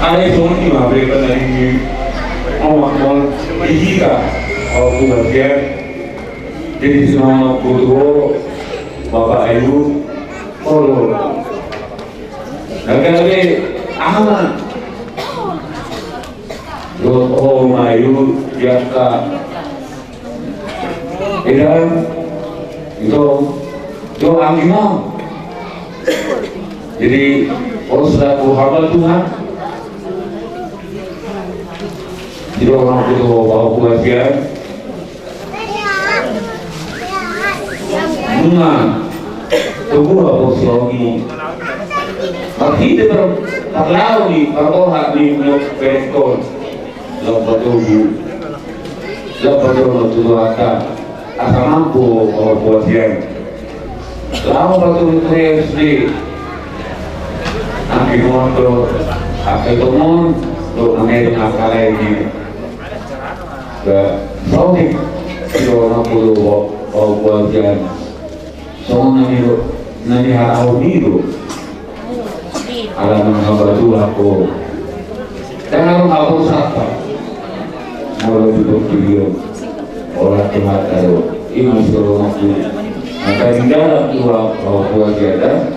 Ada Sony memberikan dari awal hingga waktu bagian jadi semua kudu Bapak Ayu Polo. Lagi aman. Lo Ayu Jaka. Dan itu angin. Jadi kalau selaku hamba Tuhan, jadi orang itu bawa kebahagiaan, bunga, tunggu apa selagi, tapi itu terlalu di perkoha di Mekong, lepas itu ada asal mampu bawa kebahagiaan, lalu batu itu di Ang iwan ko, ito mo, ang edong akalay ni Saudi, ito na pulo o buwan dyan. So, naniharaw dito, alam ng kabatuha ko. Kaya ako sa pa, mula dito kiliyon, oras tumat tayo, imas ko na po, nakarindalang tuwa o buwan dyan.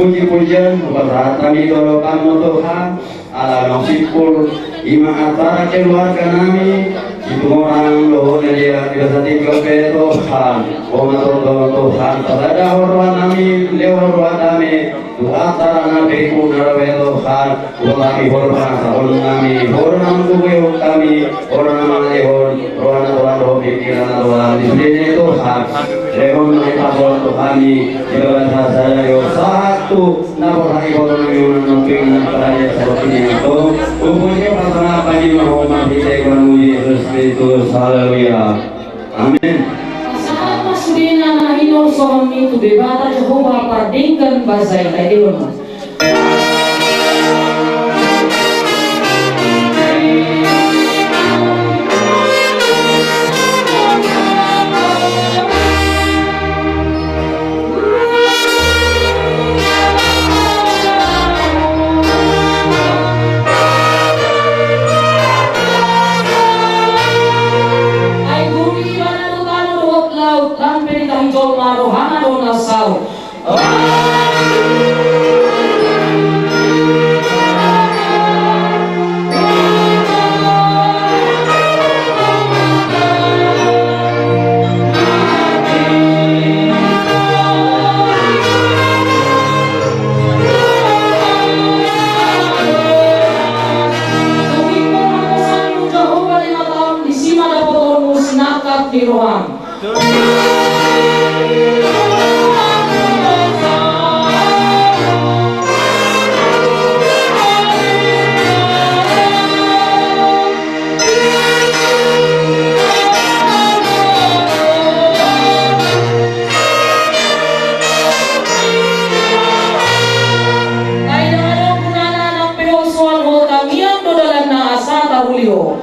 Puji-pujian keberatan idolakanmu Tuhan, ala nasibul ima antara keluarga kami, itu orang loh dia tidak tinggal ke Tuhan, komatur Tuhan, pada hormat kami, hormat kami, tu antara nabi kunarawe Tuhan, kami hormat sahul kami, hormat kubu kami, hormat lehor, hormat roh pikiran Tuhan, di sini Tuhan, lehor mereka Tuhan ini, jalan saya yo satu, nampaknya kalau memang mungkin caranya seperti itu, umumnya pasang pagi Muhammad kita Yesus Kristus, haleluya, amin. Saat masudin na hino somi tu bebata Jehovah pardingkan bazai tayo. Pudio.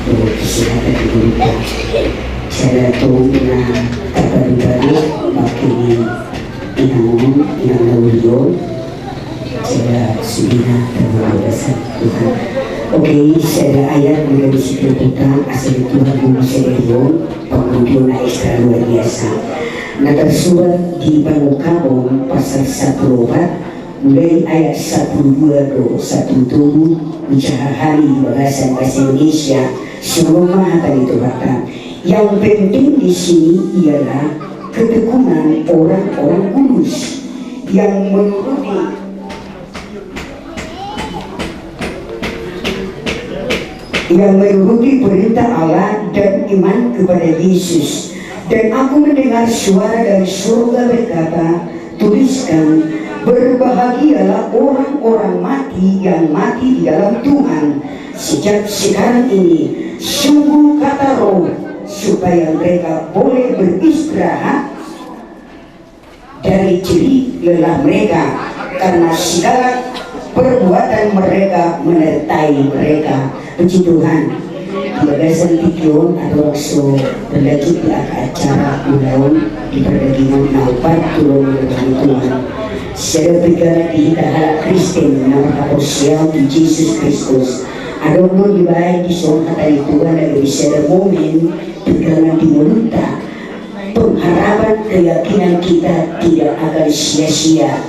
Untuk kesehatan kita, saya tahu na terbaru makin yang lalu saya sudah terbiasa Tuhan. Oke, saya ayat menjadi situ tentang asal Tuhan bumi serius, pengunjung ekstra luar biasa. Nah tersurat di Panukabon pasal 1 mulai ayat 1-2 1-7 bicara hari bahasa Indonesia semua tadi itu kata. Yang penting di sini ialah ketekunan orang-orang kudus yang menuruti perintah Allah dan iman kepada Yesus. Dan aku mendengar suara dari surga berkata, tuliskan, berbahagialah orang-orang mati yang mati di dalam Tuhan sejak sekarang ini. Sungguh kata Roh, supaya mereka boleh beristirahat dari jerih lelah mereka, karena segala perbuatan mereka menyertai mereka. Puji Tuhan. Biasa tikion atau so berlanjut di acara ulang di perdagangan naupat turun dari Tuhan. Secara pribadi kita harap Kristen nama kaposial di Yesus Kristus. Ada orang dibaik di soal dari Tuhan dan bisa ada momen pegangan di mulutnya. Pengharapan keyakinan kita tidak akan sia-sia.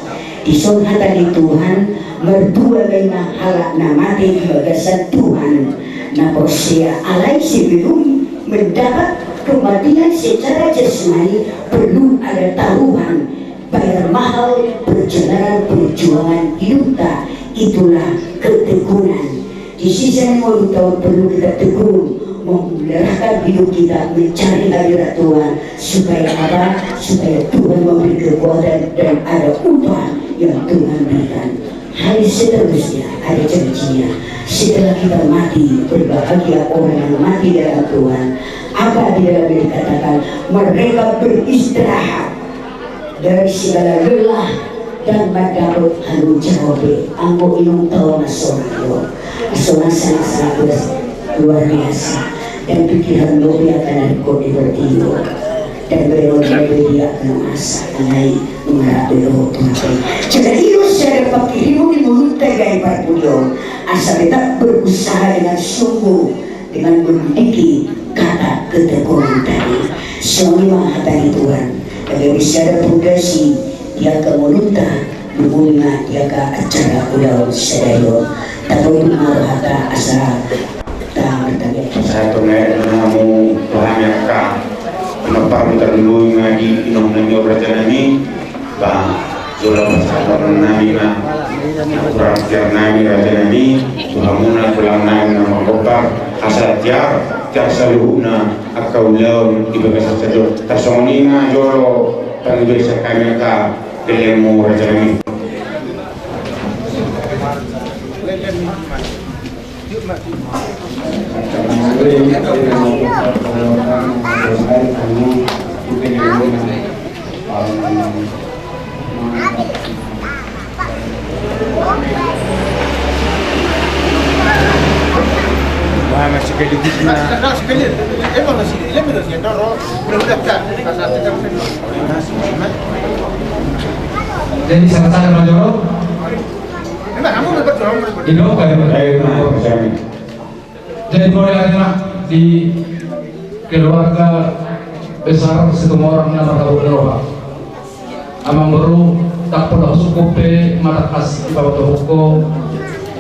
Di soal dari Tuhan berdua dengan halak namati di bagasan Tuhan. Nah Hosea alai sebelum mendapat kematian secara jasmani perlu ada taruhan, bayar mahal perjuangan hidupnya. Itulah ketekunan. Di sisi yang mau tahu perlu kita tekun memelihara hidup kita mencari hadirat Tuhan supaya apa? Supaya Tuhan memberi kekuatan dan ada upah yang Tuhan berikan. Hari seterusnya ada janjinya. Setelah kita mati, berbahagia orang yang mati dalam Tuhan. Apa di dalam dikatakan? Mereka beristirahat dari segala lelah dan mendapat halu jawab. Anggo inung tahu nasional. Nasional sangat-sangat luar biasa. Dan pikiran Bobi akan ada di bertiga. Dan beliau dia akan asa alai mengharap beliau Tuhan. Jadi itu saya dapat kirimu di mulut tegai Parpudio. Asal kita berusaha dengan sungguh, dengan memiliki kata ketekunan tadi. Semua dari Tuhan. Dan bisa ada progresi dia ke mulutnya, berbunga dia ke acara ulang sedayo. Tapi itu marahata asal tak bertanya. Saya tunai namu bahannya kah. Kenapa kita dulu ngaji inom nami obratan nami bah jola pasal nami na kurang tiar nami raja nami tuhamuna pulang nami nama kopar asal tiar saluhuna akau laun di bagas sajo tasoni na jolo panggil sekali ka kelemu raja nami. Jadi sangat-sangat menjorok. Ini jadi mulai di keluarga besar semua orang yang tahu Eropa. Amang baru tak perlu cukup mata khas di bawah toko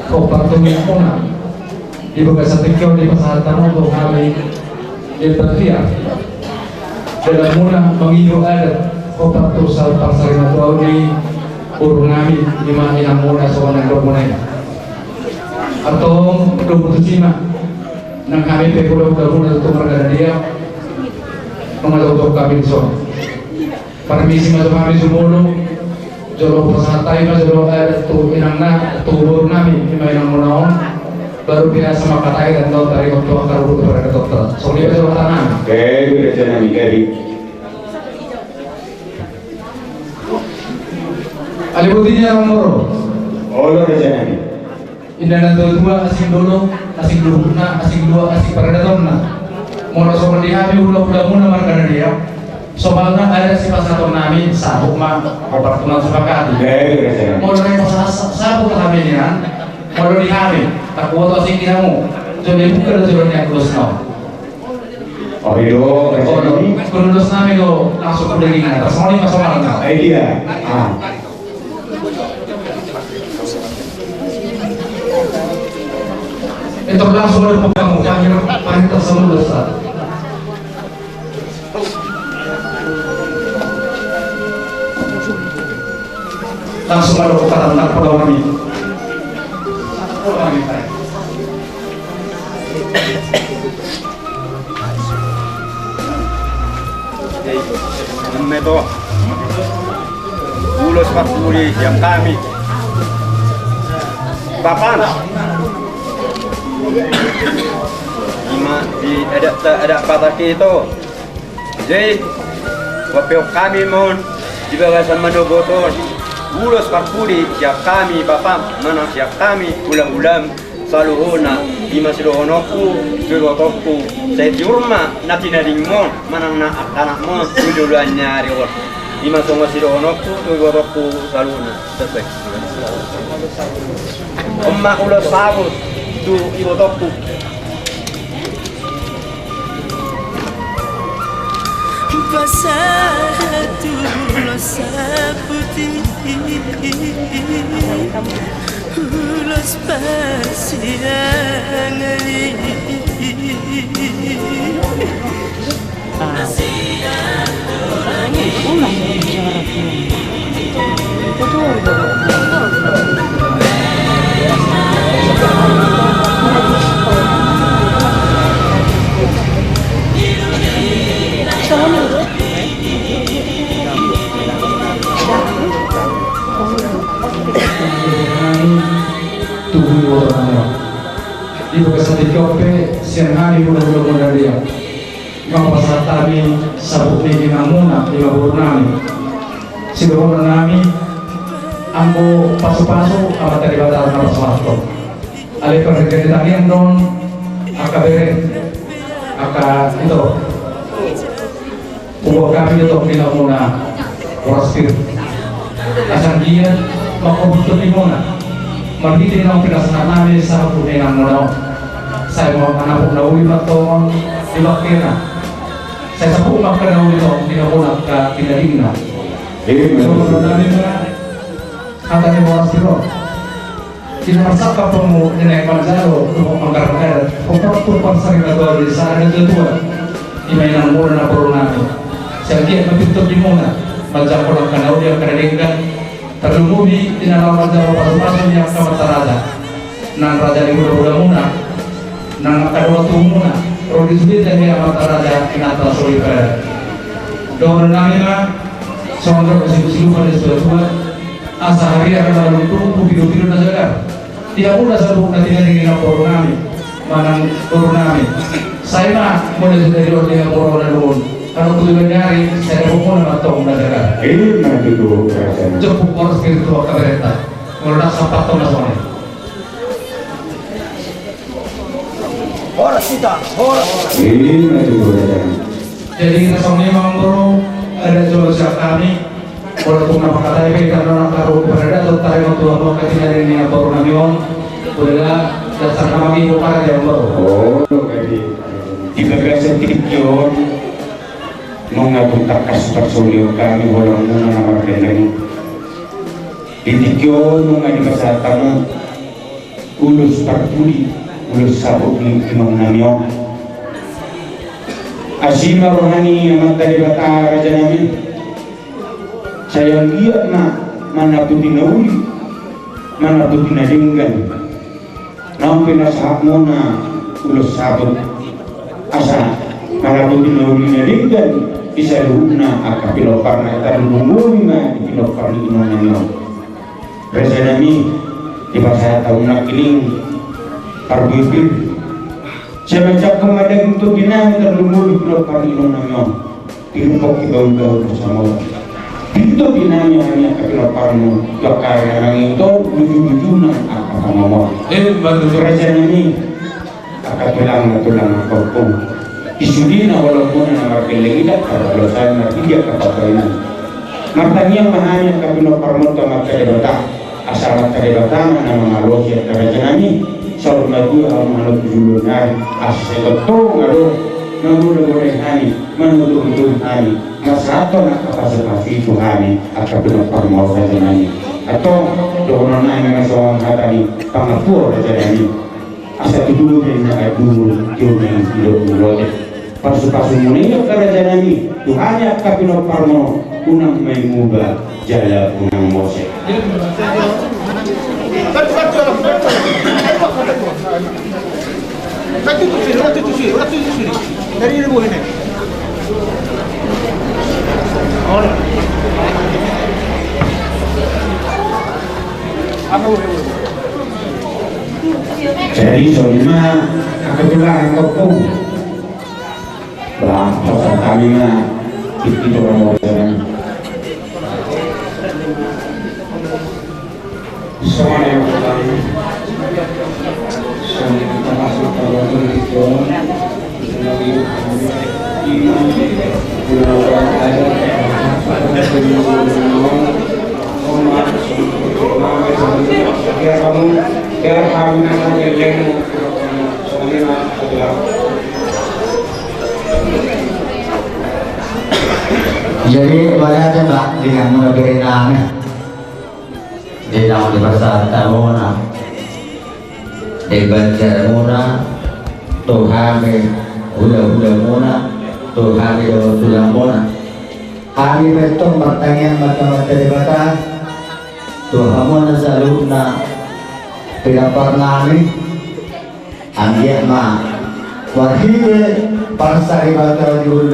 kopartumi kona di bekas tikau di pasar tanah untuk kami di Pertia dalam mula mengiru adat kopartu sal pasar natural di urung kami di mana yang mula soalnya bermulai atau 25 nang kami pekulau dalam untuk mereka dia mengatur kami so permisi masuk kami sumulu jolo pesantai mas jolo tu inangna turun nami lima inang menaon baru biasa makatai dan tahu dari waktu akar urut kepada dokter soalnya jolo tanah udah jangan mikir. ali butinya nomor Udah jangan. indah dan dua asing dulu asing dulu asing dua asing pada donna mau soal di kami udah muna marga dia soalnya ada si pasar nami sabuk mah operaturan sepakat Udah jangan. mau dari sabuk kami ini kan mau di kami tak kuat asing kamu jadi bukan jalan yang terus no Oh iya, kalau terus nami lo langsung udah gini atas mau lima soal nggak idea. itu langsung ada pegang panggil tersebut besar langsung ada kata tentang pada kami Meto ulos paturi yang kami Bapak ima di ada pataki itu jadi wapeo kami mon di bagasan manogotor ulos paturi yang kami Bapak mana yang kami ulam-ulam saluhona di masirohonoku jogotoku saya di rumah nanti naringmon manang na anak mon tujuan nyari wor di masirohonoku jogotoku saluhona selesai Omma ulos sabut tu jogotoku Pasatu ulos sabuti ulos pasiangali tubuh orangnya di bekas di kope siang hari mudah-mudahan dia mau pasar kami sabuk ini namuna 50 nami si doon nami ambo pasu-pasu amat dari batal nama smarto alih perhatian tanggian don aka bere aka itu ubo kami itu di namuna orasir asal dia mau butuh limona Magiti ng pinasana namin sa punin ng munaw. Sa mga panapok na uwi matong ibakir na. Sa isa po umak ka na uwi ito, pinapunak ka pinaling na. So, namin na kata ni Boras Piro. Kinamasak ka po mo, ninayman zaro, lumang pangkarakad. Kung pagpupang sa rinagawa din sa akin tutuwa, imay ng muna na puro namin. Sa akin, mapintog din muna. Magsang ko lang ka na uwi ang kanalinggan. Terlumudi tinalaman jauh pasang yang sama terada, nang raja di muda muna, nang kedua muna, rodi sulit dan yang amat raja inata soliper. Doa nami mah, soalnya kesibukan pada sesuatu, asa hari akan lalu tunggu video-video nazagar. Tidak mudah sebut nanti dengan lapor nami, manang turun nami. Saya mah mulai dari rodi yang orang lalu. Kalau tujuan nyari, saya pun atau mendadak. Ini mana itu kerajaan? Cukup orang spiritual keberatan. Kalau nak sampai tahu nasone. Horas kita horas Ini mana itu kerajaan? Jadi kita sama memang bro ada jual siap kami. Walaupun apa kata ini karena nak taruh berada atau tarik untuk apa ketiga ini yang baru namion. Bolehlah dasar kami bukan yang baru. Oh, jadi di bagasan tikion mengatur takas personil kami walau muna nama kendali ditikyo nunga di pasar tamu ulus partuli ulus sabuk ni imam namyo asima rohani amat dari bata raja namin saya lihat mana puti nauli mana puti nadinggan nampi nasahak muna ulus sabuk asa Malah pinawina linggan isa luhuna akapilo parna eta lumumi ma dipilo parni inonanyo. Resenami di bahasa tahun kiling parbibir. Sebajak kemadang untuk dinang terlumuri dipilo parni inonanyo. Tirumpok kibau-bau bersama. Itu dinamnya hanya kapilo parno lokal yang itu luju-lujunan apa ngomong. Resenami akatulang kopong. Isudina walaupun nama pelengida kalau saya nanti dia kapatainan. Martanya mahanya kapino parmonta makadebata asal makadebata nama malosia terajanani soal maju al malu julunar asegoto ngado namudah hani menuduh hani masato nak kapasitasi Tuhani kapino parmonta terajanani atau dorongan yang seorang hatani pangapur terajanani asal dulu dengan dulu yang hidup pasu-pasu munio karajanami Tuhanya kapino parmo unang may muba jala unang mose. Jadi soalnya kebetulan kopong bahasa kami mah itu orang orang semua yang berlalu semua kita masuk dalam itu melalui iman melakukan ada pada biar kami nanti yang semuanya adalah. Jadi banyak mbak dengan mengeberenang di dalam di pasar tamona di baca mona Tuhan udah mona Tuhan udah mona kami betul pertanyaan mata-mata debata Tuhan mona saluna tidak pernah nih ambil mah wahide pasar ibadah di ulun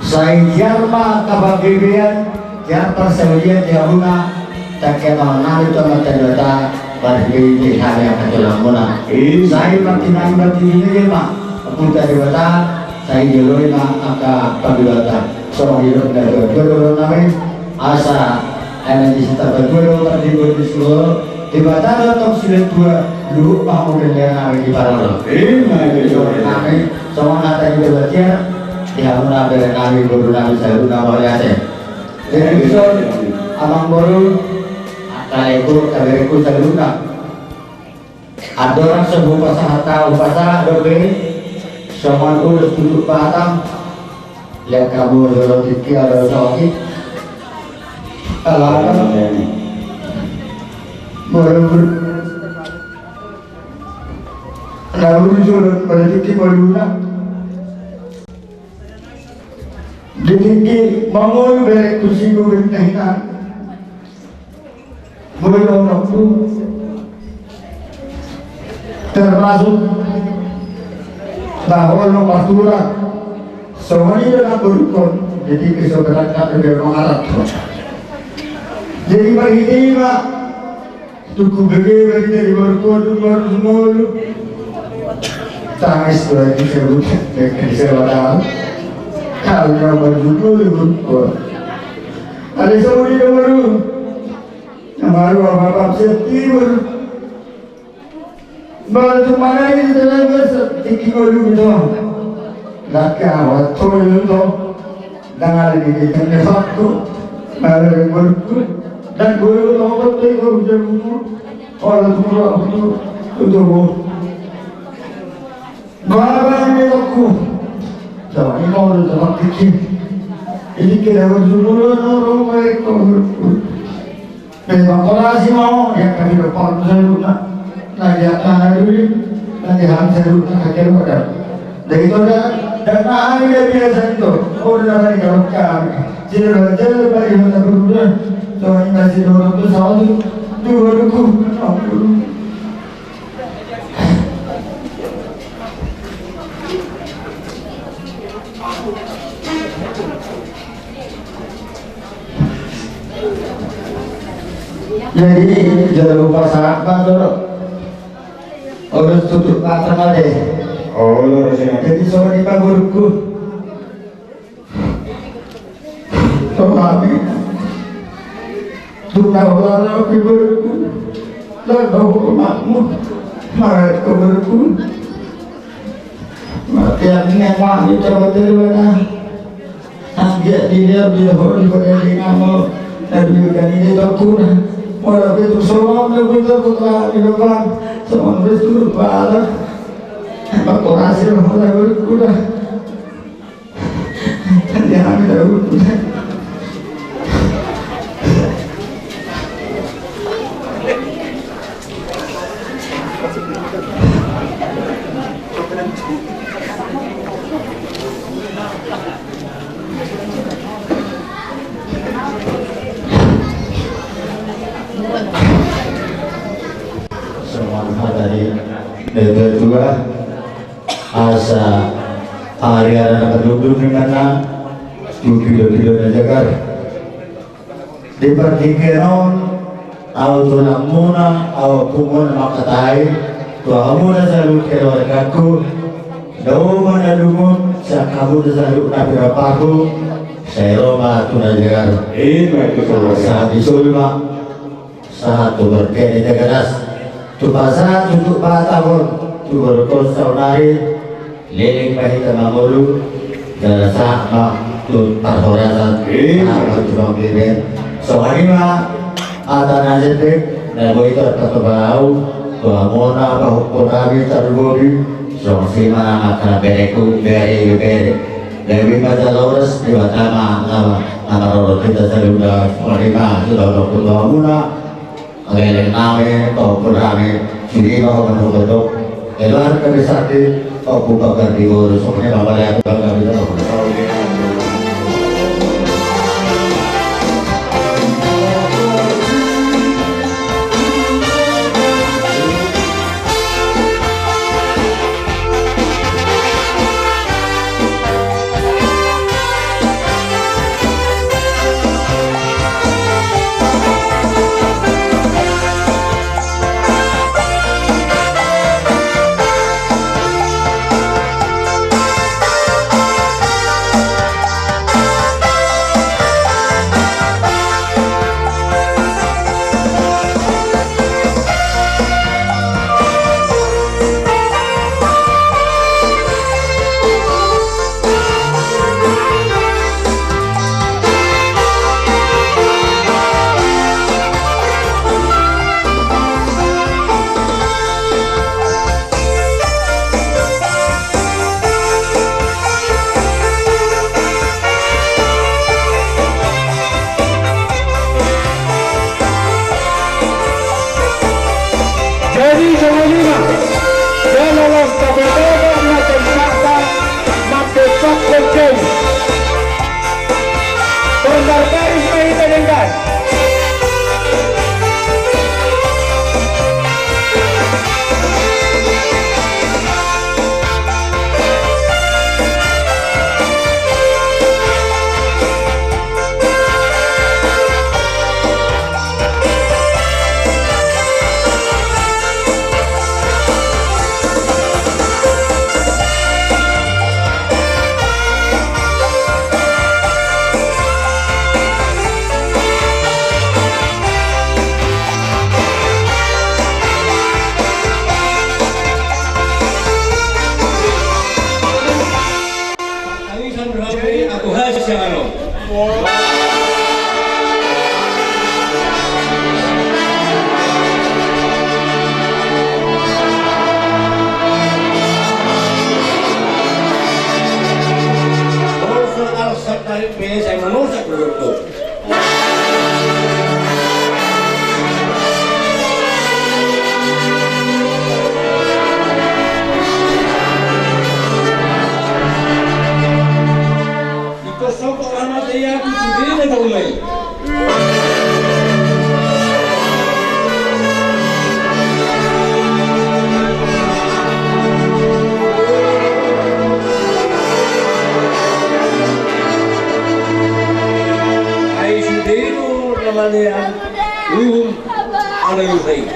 saya jarma kabagian jar perselian jahuna takema nari to mata bagi di hari yang ketulang mona saya makin ini mah putar dewata saya jalur angka pagilata so hidup dari dulu nami asa energi setelah dulu tadi berdiskusi tiba-tiba top sudah dua dulu mau dengan di paralel nami semua nata di baca ya muna bere kami guru nami saya guna waliase jadi bisa amang baru kaliku kaberiku saya guna ada orang sebuah pasahata upasa dobe semua urus duduk batang lihat kamu dorong tiki ada sakit kalau baru lalu jualan pada tiki baru Dikiki mangul beri kursi gurih tehinan belum waktu termasuk bahwa nomor turun semuanya dalam berukun jadi kesoberan kami bermangarat jadi berhenti pak tuku beri dari berukun baru tangis lagi sebut kesewaran kalau berjudul berukun ada seorang yang baru apa September baru mana ini terlalu tinggi dulu itu laka waktu itu dengan di tengah waktu baru berku dan guru nomor tiga berjumpa orang tua untuk bapak ini aku so ini orang tua kecil ini kira berjumpa orang mereka memang kalau sih mau yang kami dapat dulu lagi akan dulu nanti harus dulu akhir pada dari itu dan hari dia biasa itu orang dari kalau kami jadi belajar bagi mata guru so ini masih dorong tu satu dua duku Jadi jangan lupa sahabat dulu. Urus tutup mata deh. Oh, lurus ya. Jadi sore Pak Guruku. Kami tunawala Guruku. Lalu makmu marah Guruku. Mati yang wangi coba terwana. Anggia dia hori pada dinamo dan juga ini takuna. Orang itu semua begitu putra di depan, semua betul pada apa hasil mulai berkuda. Jangan ada berkuda. Dari dua asa area anak duduk dengan video jagar di pertikiran auto namuna au kumun makatai tua amuna selalu keluargaku dau mana dumun sakamu selalu napirapaku saya roma tuna jagar Baik itu saat disulma saat tu berkene jagaras tu pasar untuk tahun tu berkos saudari liling pahita mamulu dan sama tu parhorasan apa cuma bimbing so anima ada najetik dan itu terkebau tu amona bahuk kami tergobi so sima maka bereku bere Dewi Majalores di Watama nama roro kita selunda anima sudah berkutu amuna Agak name atau berame sini mau menurut elar kebisati atau buka ganti urus soalnya bapak lihat bapak bisa kalian alaihi.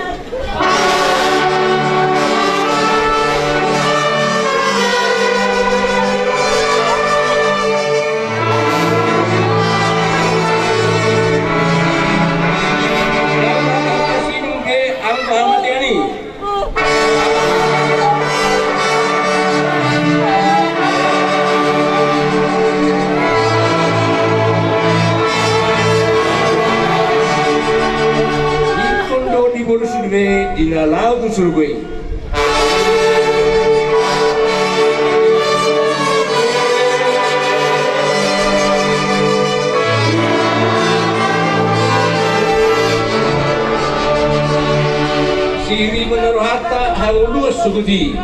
Di laut surgui. Siri menurut harta halulus sugudi.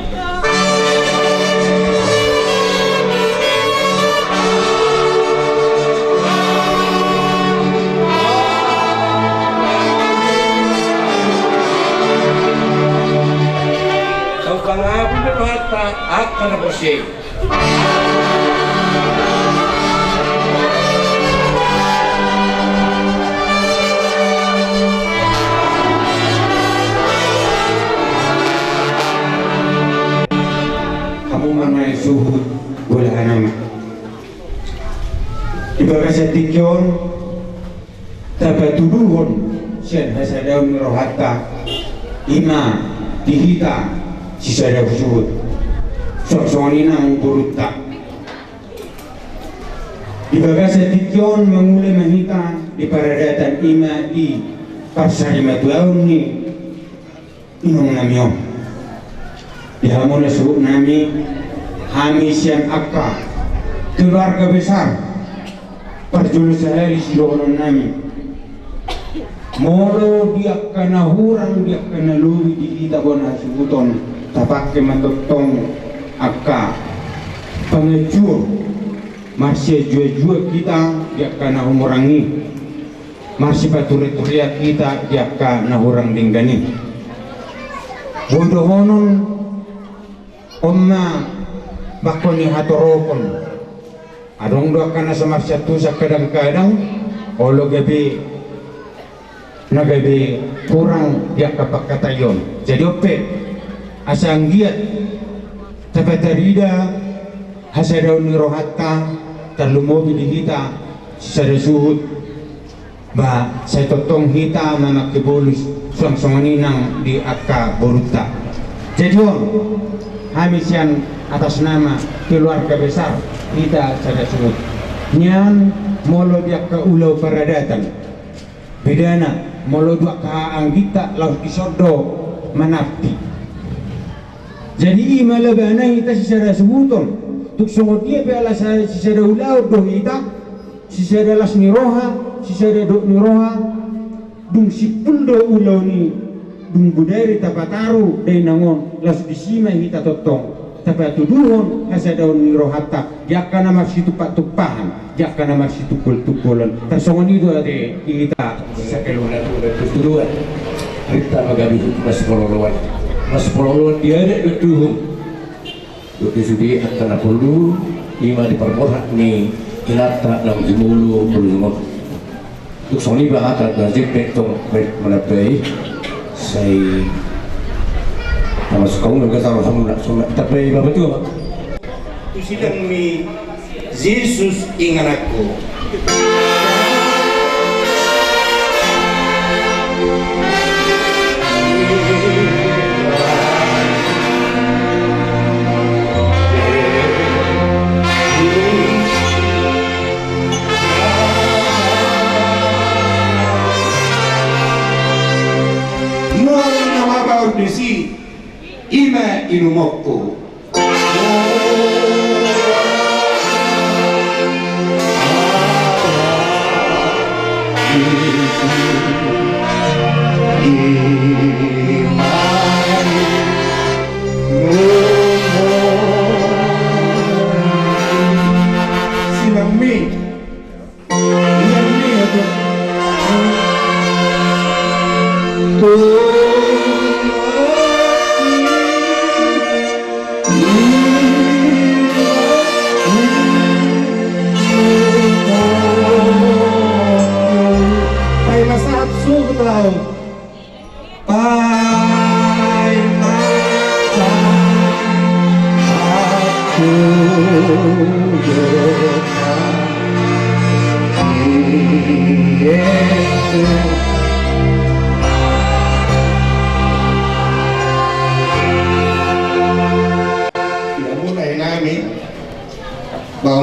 Akan bersih. Kamu mengenai suhu boleh anak. Ibarat setikyon, tapi tuduhun sian hasadaun rohata ima dihita sisada suhud. Soksoni nang burutta. Ibarat setikyon mengulai menghita di paradatan ima di pasari matuaun ni inong namyo. Dihamuna suhu nami Hamis yang akka keluarga besar perjulus sehari silohonon nami molo dia kana hurang dia kana luwi di kita bona subuton tapakke matotong akka pengejur masih jua-jua kita dia kana umurangi masih paturi-turia kita dia kana hurang dinggani bodohonon omma bakoni hatorokon adong doa kana sama satu kadang-kadang olo gabi nagabi kurang dia kapakatayon jadi ope asang giat tapatarida hasadaw ni rohatta talumobi di hita sada suhud ba sa totong hita mamakibulis suang-suanginang di akka boruta jadi on Hamis yang atas nama keluarga besar kita sada suhud nyan molo dia ke ulau paradatan bedana molo dua kaang kita laut disodo manapti jadi imalabana kita sisada subuton tuk songot dia pala sisada ulau do kita sisada las niroha sisada do niroha dung sipuldo ulau ni dung budari tapataru day nangon las disima kita totong tapi tuduhon hasadaon ni rohata jaka nama situ pak tupahan jaka nama situ tukul-tukulan tersongon itu ada kita Sakelunan udah tuduhan kita magabi mas pololuan dia ada tuduh Duki sudi akan apulu lima di permohak ni ilata dalam jimulu berlumut untuk soni bahkan nasib betong menapai saya sama sekau nggak tahu kamu nak sunat tapi apa tu apa? Tu sidang mi Yesus ingat aku. Desi ima inumokko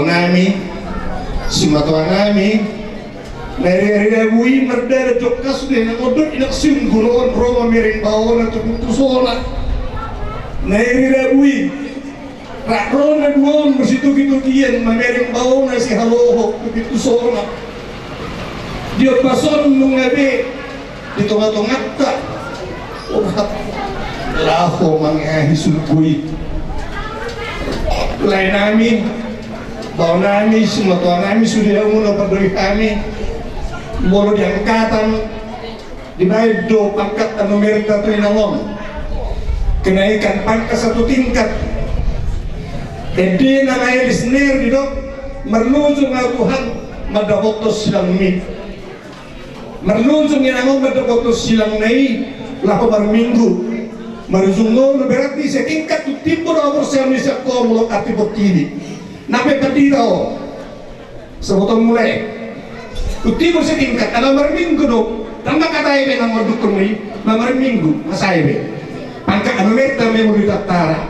nami si matua nami nari bui merdera jokas de na odot ina singguron roma miring baona tu sola nari bui rakrona duon bersitu gitu kian miring baona si haloho tu sola dia pason mengabe di tengah-tengah tak urat laho mangahi sulgui lain nami bau nami semua tua nami sudah mula berdoi kami mulu diangkatan dibayar do pangkat anu merita trinangon kenaikan pangkat 1 tingkat jadi namanya lisner di dok merlunjung Tuhan madabotos silang mi merlunjung inangon madabotos silang nai laku minggu maruzungno berarti setingkat tu timur awur semisya komulo arti botini nape kadiro sebotong mulai tu timur setingkat ada minggu do tambah kata ibe nang merdukun mai minggu masaibe pangkat anu meta memori tatara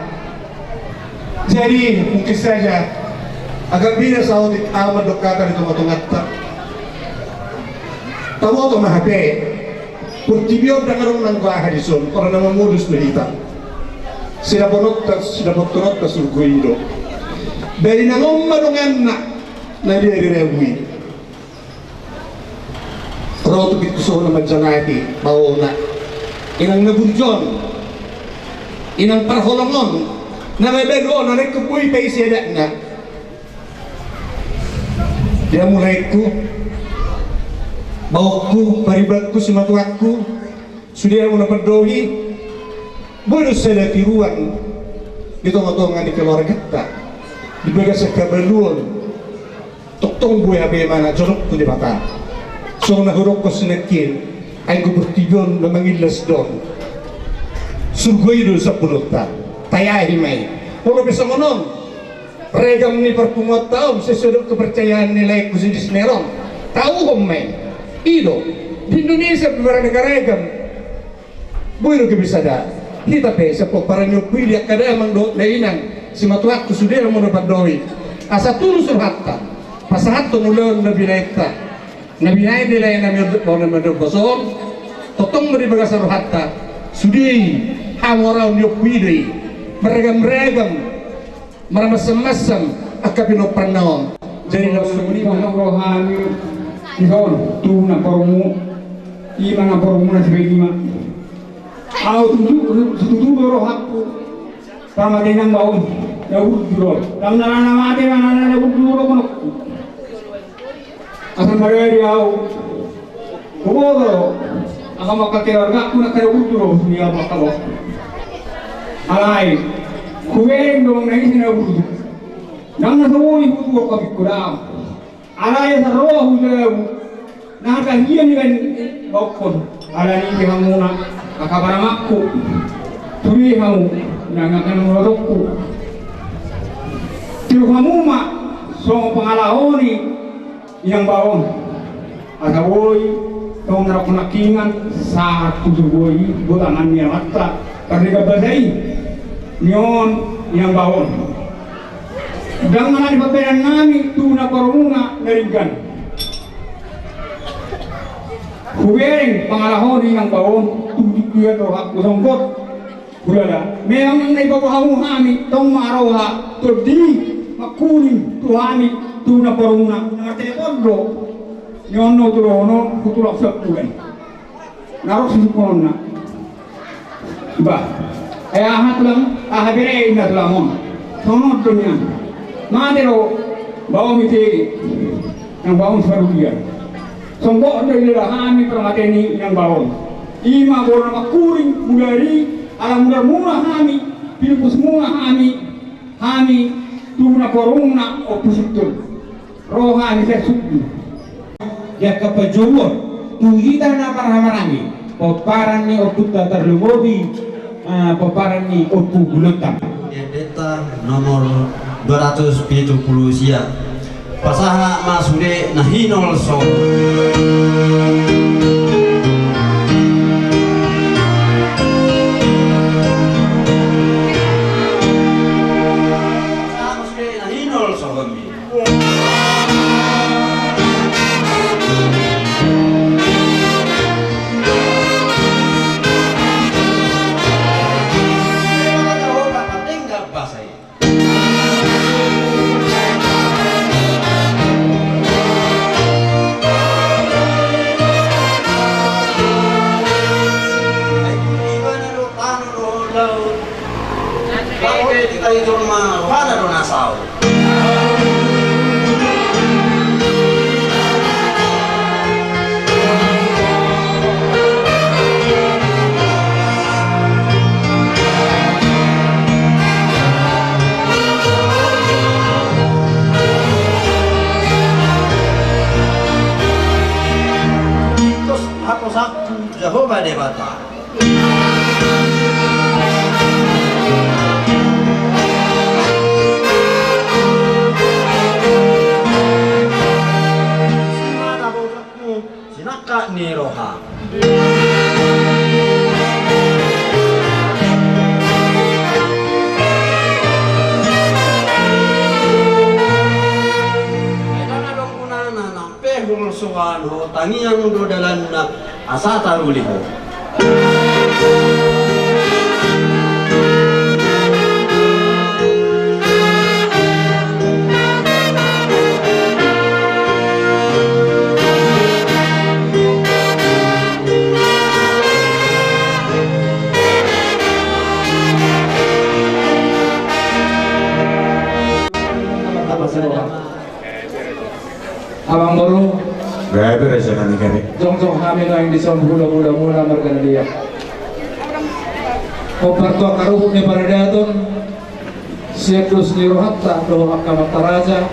jadi mungkin saja agak bina saudi amat dokatan itu motong atta tahu to mahape Purtibio dengan orang gua hadison orang nama modus berita. Sudah botonot ke surga itu. Dari nangom madongan nak nadi dari rewi. Kalau tu kita soal macam nanti bau nak inang nabunjon, inang perholongan, nama bedo narik kebui paisi ada nak. Dia mulai ku bauku, paribatku, sematuakku sudah mulai berdohi boleh saya tiruan di tengah-tengah di keluarga kita di bagian sekabaluan tong gue abe mana jorok tu di mata so na huruf ko sinakin ay ko bertigon na mangilas doon surga itu sepulutan tayahi may kalau bisa ngonon regam ni perpungot tahu sesudah kepercayaan nilai kusidis neron tahu kong may Ido di Indonesia beberapa negara buiro ke bisa dah kita pesa po para nyukui dia kada emang do lainan si matuak sudah mau dapat doi asa tulus surhatta pasahat to mulon nabi naikta nabi naik di lain nabi orang nabi bosor totong beri bagas surhatta sudi hamorau nyukui doi meragam meramasam-masam akapino pranawang jadi ini rohani Ihon, tu na parumu, ima na parumu na sebagai ima. Aku tujuh roh aku, pamade nang bau, jauh dulu. Dalam nama mati mana jauh dulu kono. Asal mereka dia aku, bodoh. Aku makan keluarga aku nak jauh dulu dia makan bos. Alai, kueng dong naik sini jauh. Jangan semua ibu tua kau kurang. Alaya sa roh hujaw nakahiyan ni kan bokon alani ki hamuna akabaramakku turi hamu nangakan morokku tiu hamuma so pangalahoni yang bawon asawoi tong narakunakingan saat tujuh butangan niya mata karena kabasai nyon yang bawon dan mana di paperan nami tu na parumuna naringgan kuwering pangalahoni ng bawon tu dikuya to hak kusongkot kulala memang na ibabahamu hami tong maroha to di makuling tu hami tu na parumuna na telepondo nyono tu rono kutulak saktuan narok sipon na ba ay ahat lang ahabere na tulamon sono dunya Madero bawa miteri yang bawon sarudia. Sombok dari lahami permateni yang bawon. Ima borna makuring mulari alam murah hami pilpus murah hami tuna korungna opusitul. Rohani sesudu. Ya kapajumur tuhita na parahamarani paparan ni oputa terlumobi paparan ni opu gulutam. Data nomor 270 sia pasaha masude nahinol so masude nahinol so debata. Simana bosakmu sinaka ni roha. Suhan ho tangiang dodalan na asa taruli ho. Abang baru Grabe rasa kami kami. Jong kami na hindi sa hula-hula muna marga dia. Koparto karuhut ni Paradaton Siakus ni Rohatta do Akamataraja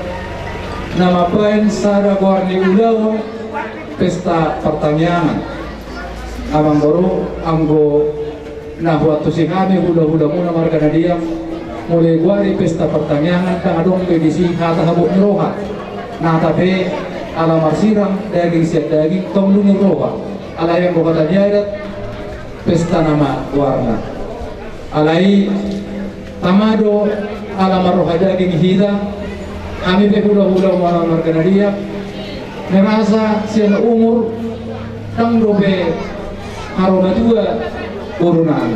nama pain sada guarni ulaw pesta pertanian. Abang baru anggo nahuat tu si kami hula-hula muna marga dia mulai guari pesta pertanian kang adong pedisi hata habuk ni Rohat. Nah tapi ala marsirang daging siap daging tomlungin roha ala yang bukata nyadat pesta nama warna alai tamado ala maroha daging hida kami behula-hula warna margana dia merasa siapa umur tang dobe harona dua urunan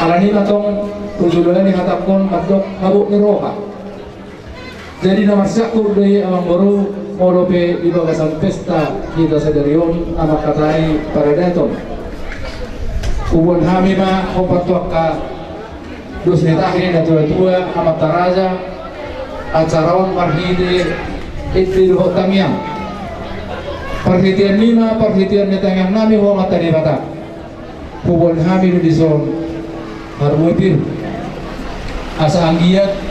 ala ni matong tujulan yang hatapon madok habuk ni roha jadi nama syakur dari amang baru molope di bawah pesta kita sedarion amak katai Paradaton ubon hami ma kompatuak ka dus netahin na tua-tua amat taraja acaraon parhide itliruhot tamiyang parhitian lima parhitian metang nami ho mata di mata ubon hami di zon harmuipir asa anggiat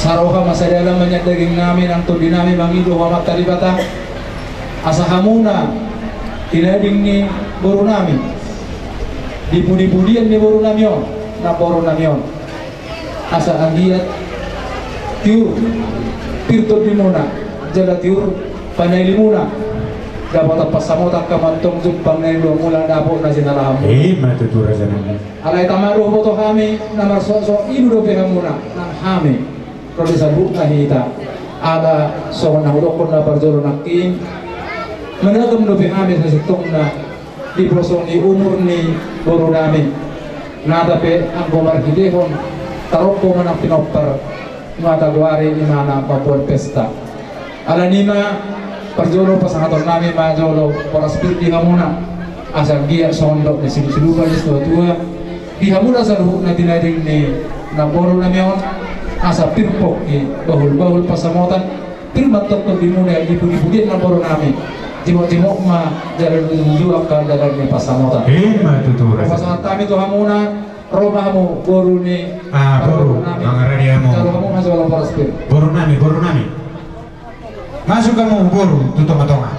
saroha masa dalam banyak daging namin ang tundi namin mangido hamat talibata asa hamuna tinading ni boro namin dibudi-budian ni boro namin na boro namin asa anggiat tiur tirtod ni muna jala tiur panay limuna dapat pasamotang kamantong jumpang na ilo mula dapo na sinalaham Matutura sa namin. alay tamaro mo to kami na marsoso inudo muna ng hami Rodi sabuk na hita ada sohon na hulokon na parjolo nakin menagam do kami sa sitong na di prosong ni umur ni boro namin nada pe ang gomar hidehon tarok ko man ang pinopar mata guari ni mana papuan pesta ala nima parjolo pasangaton namin majolo poras pilih hamuna asal gia sondok ni siluban ni tua di hamuna sa luhuk na dinading ni na boro namin asa pirpok ni bahul-bahul pasamotan pirmat tok di muna ibu-ibu na boro namin timok-timok ma jalan menuju akan dalam ni pasamotan Matutura. pasangat kami tu hamuna romamu boru ni Boru. Mangara dia mo. kalau kamu masuk dalam poros pir Boru nami. Masuk kamu boru tutong-tonga.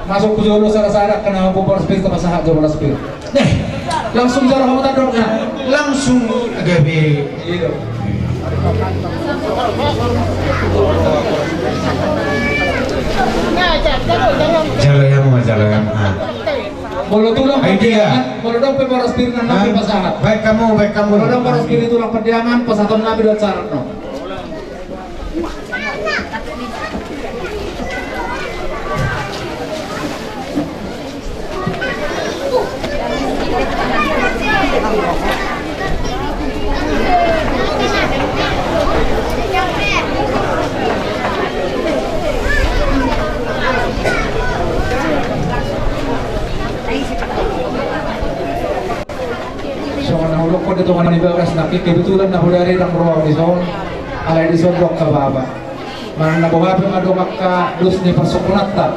masuk ke jolo sara-sara kena aku poros pir sama sahat jolo pir langsung jalan kamu tadok na Langsung gabi. iya Jalayan mo. Bolo tulang Ay, perdiaman, bolo dong peporos pir na nabi pasangat. Baik kamu. Bolo dong poros pir tulang perdiaman, pasaton nabi dot sarat no. Nahulog ko dito nga nibagas nakik kebetulan nahulari ng ruang di zon alay di zon dok kababa man nabuhabi nga dumak ka dus ni pasukunat ta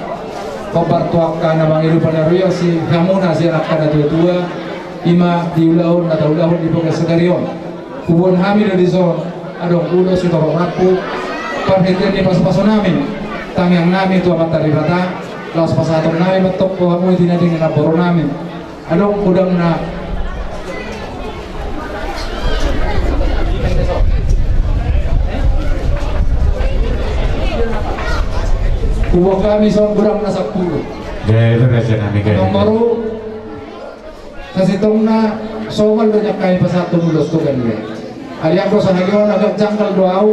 pabartuak ka na mangilu pa na ruya si hamuna si anak ka na tua ima diulahon na taulahon di pagka segaryon kubon hami na di zon adong ulo si torong aku panhitian ni paso-paso namin tangyang namin tu amat taribata Laos pasatong namin matok ko mo dinading na boro namin. Anong kudang na Kuwag kami sa burang nasa pulo. Dahil kasi namin kayo. Anong maru sa sitong na somal doon niya kayo pa sa tumulos to ganun. Aliyan ko sa nagyon agad jangkal doaw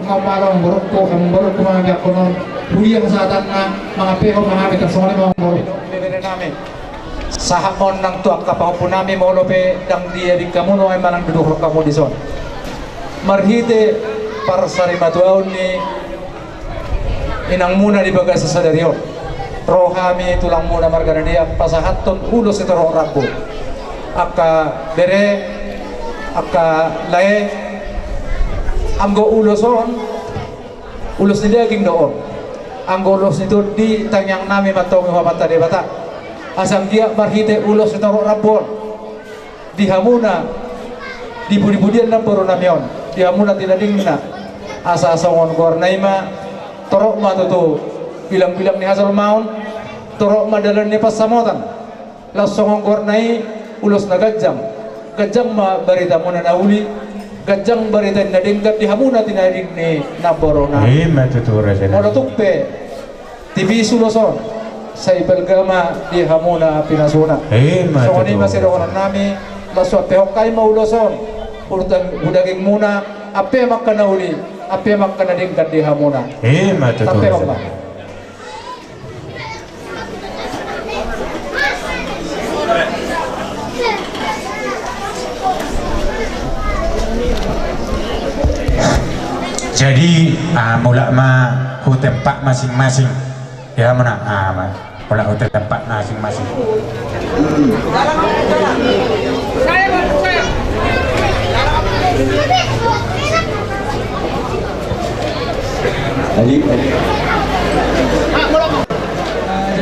mga parang borok ko mga gyak ko noon. Huli ang satan na mga peho mga kita somal mga borok. Bibili namin. Sa hamon ng tuwak kapag po namin molo pe dang diyarig ka mo no ay manang dudukro ka mo dison. Marhite para sa rimatuaw ni inang muna di baga sa sadaryo. Roh kami tulang muna margana dia pasahaton ulos ito roh rabo. Aka bere, aka lae, amgo uloson, ulos ni daging doon. Amgo ulos nito di tanyang nami matong mata di bata. Asam dia marhite ulos ito roh rabo. Dihamuna, di budi-budian na puro namyon. Dihamuna tinading na asa-asangon gornaima. Torok ma tutu bilang-bilang ni Hazal Maun torok madalan ni pasamotan lasong ang gornay ulos na gajang ma barita mo na nauli gajang barita na dinggat di hamuna tinadig ni naboro na matutura siya mono tukpe TV suluson sa ibelgama di hamuna pinasuna so ni masiroon nami laswa pehok kay mauloson urutang budaging muna ape makanauli ape makkanading di hamuna matutura tapi apa jadi mula tempat masing-masing ya mana mula tempat masing-masing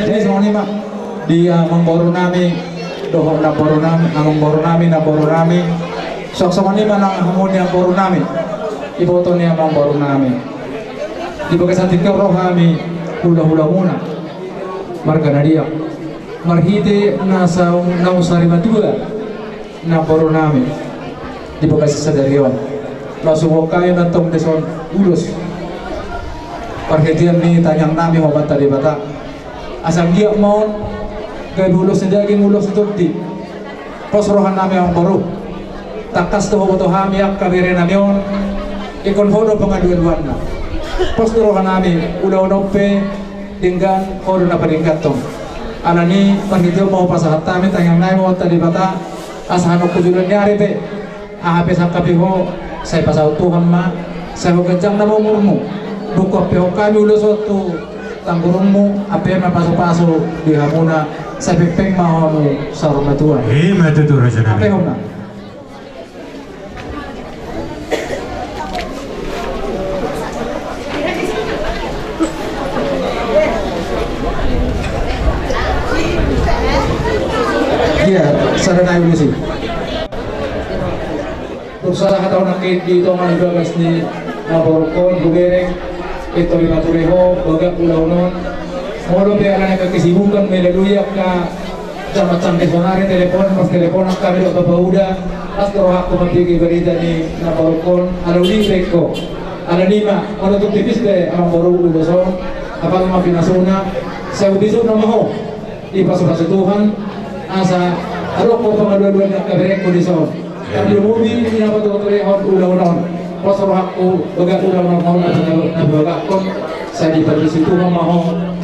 jadi soalnya mak di Mangboru nami dohong na boru nami among boru nami sok-sok ni manang hamon yang boru nami iboto ni among boru nami di bagian tiga roh kami hula-hula muna marga nadia marhite nasa nausari matua na boru nami di bagian sadarion langsung kayo nantong deson ulus perhatian ni tanyang nami hobat tadi bata asam dia mau gay ulos na daging ulos ito di posrohan nami ang baru takas to hobo to hami ak kabire namion ikon hodo pangaduan na posrohan nami ulaw pe dinggan hodo na paningkat tong anani panityo mau pasahat tami tanyang nami mo tadi bata asahan ko julan nyari pe ahape sa kapiho say pasaw Tuhan ma say hugajang na mo murmo buko peho kami ulos tu tangurungmu apa yang paso-paso di hamuna sa pipeng mahamu sa rumah Tuhan matutura siya apa yang na iya sarana ibu sih usaha kataw na dito ang nagagas ni Naborokon, Bugereng, ito Limatureho, Baga, Ulaunon. Molo pe akan kesibukan meleluyak ka macam kesonari telepon, mas telepon ang kami babauda, as rohak ko mapigi berita ni Naborokon, aluli reko. Ananima, ano to tipis de ang boru uloson, apal mapinasuna, sa ubiso na maho. Ipasok sa Tuhan, asa arok ko pangaluan ng kaberek ko dison. Kami lumubi, pinapatutuloy ang ulaw-ulaw. Pasal aku baga ulaw ng mga nabaga ko sa di pagdisitu ng mga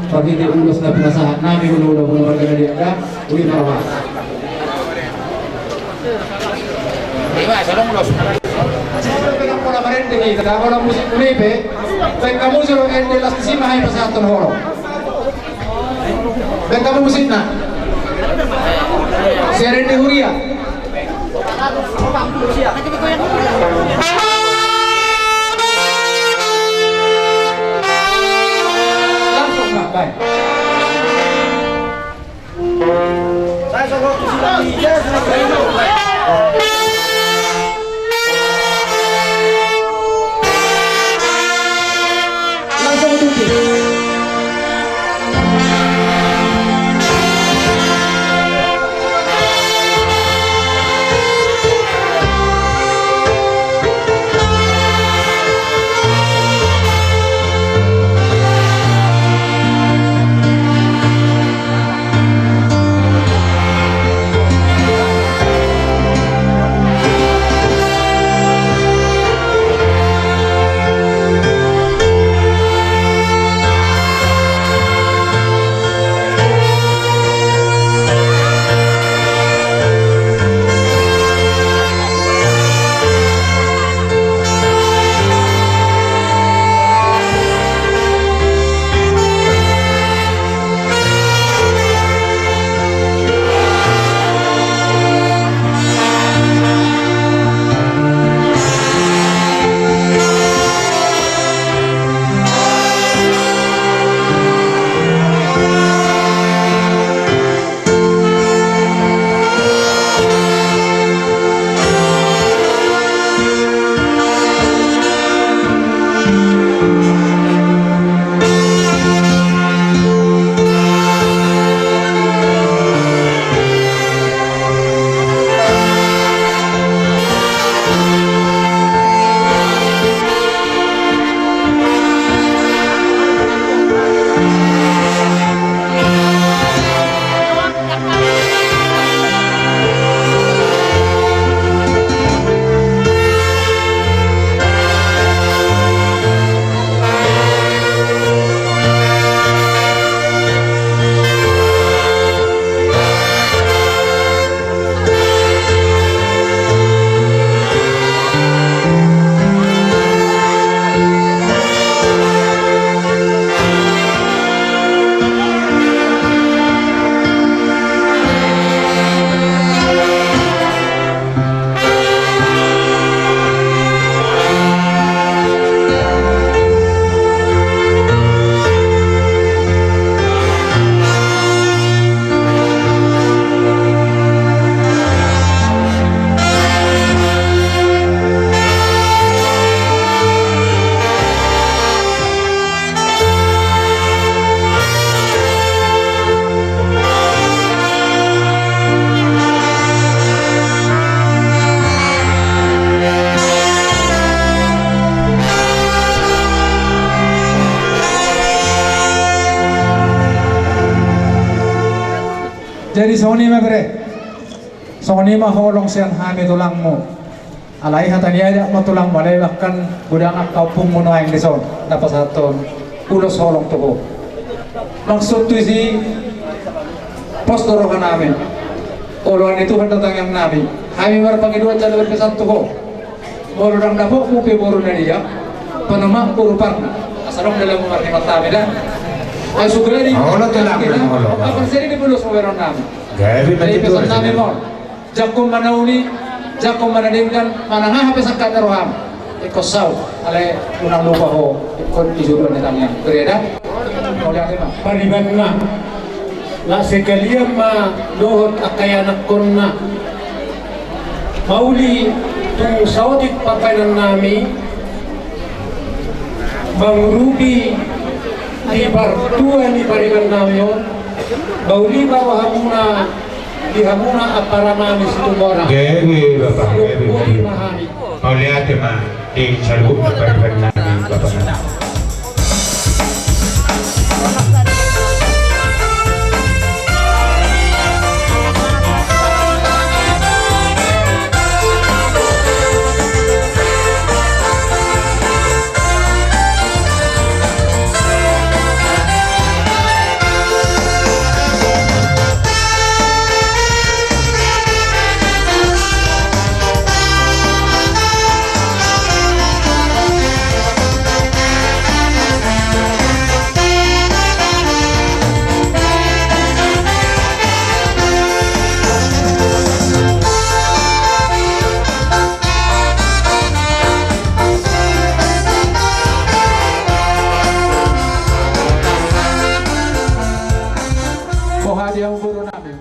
pag hindi ulos na pinasahan namin ulaw ng mga gana diya uli marawa. Diba, sarang ulos. Siguro pinang pula marente ni kadawa ng musik ulipe, kaya kamu suruh ende las kisimahay pa sa aton horo. Kaya kamu musik na. Serende Huria. Baik. Saya sokong langsung tutup. Jadi Sony mah bre. Sony mah holong siang hami tulang mo. Alai hatanya ada mo tulang balai bahkan gudang kampung mo noaing dison dapat satu ulos holong tuh. Maksud tu si pos dorohan namin. Oloan itu tentang yang nabi. Kami berpanggil jalur pesan tuh. Baru orang dapur mupi baru dari dia. Penemak puru parna. Asarong dalam mengerti mata beda. Ay sugari. Holo tulang holo. Apa sih ini belum saweron namin. Gabi Dari pesan namin mo. Jakom manauli, jakom manadingkan manangah pesan kata roham. Ikosaw, alay unang lupa ho. Ikon ijuruan nitangnya. Bereda. Oleh apa? Pariban na. La sekalian ma lohot akayanak kon na. Mauli tung saudik papainan nami. Bang Ruby di bartua ni pariban nami yon. Mauli bawa hamuna di hamuna apara nami situ mora. Gabi bapak gabi. Uli mahami. Mau lihat mah di salub berbagai nabi bapak. Hadiah guru nabi.